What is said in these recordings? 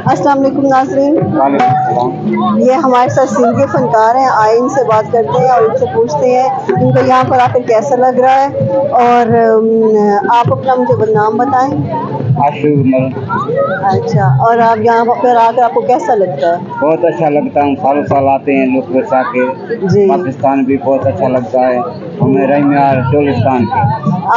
السلام علیکم ناظرین، یہ ہمارے ساتھ سندھ کے فنکار ہیں، آئے ان سے بات کرتے ہیں اور ان سے پوچھتے ہیں ان کو یہاں پر آ کر کیسا لگ رہا ہے۔ اور آپ اپنا مجھے نام بتائیں۔ اچھا، اور آپ یہاں پر آ کر آپ کو کیسا لگتا ہے؟ بہت اچھا لگتا ہے، سالوں سال آتے ہیں لوگ برسا کے۔ جی، پاکستان بھی بہت اچھا لگتا ہے ہمیں، رحمیار چولستان کے۔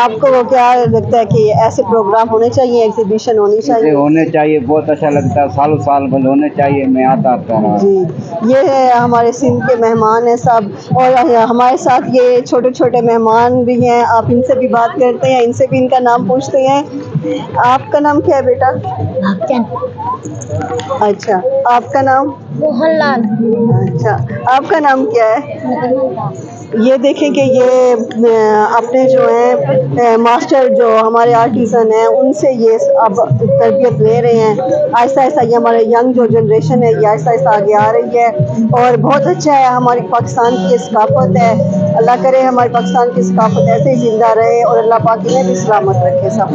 آپ کو کیا لگتا ہے کہ ایسے پروگرام ہونے چاہیے، ایگزیبیشن ہونی ایسے چاہیے؟ ہونے چاہیے، بہت اچھا لگتا ہے، سالوں سال بند ہونے چاہیے، میں آتا رہا۔ جی، یہ ہے ہمارے سندھ کے مہمان ہیں سب، اور ہمارے ساتھ یہ چھوٹے چھوٹے مہمان بھی ہیں، آپ ان سے بھی بات کرتے ہیں، ان سے بھی ان کا نام پوچھتے ہیں۔ آپ کا نام کیا ہے بیٹا؟ اچھا، آپ کا نام؟ موہن لال۔ اچھا، آپ کا نام کیا ہے؟ یہ دیکھیں کہ یہ اپنے جو ہیں ماسٹر جو ہمارے آرٹیزن ہیں ان سے یہ اب تربیت لے رہے ہیں، آہستہ آہستہ یہ ہمارے ینگ جو جنریشن ہے یہ آہستہ آہستہ آگے آ رہی ہے، اور بہت اچھا ہے۔ ہماری پاکستان کی یہ ثقافت ہے، اللہ کرے ہماری پاکستان کی ثقافت ایسے ہی زندہ رہے اور اللہ پاک انہیں بھی سلامت رکھے سب۔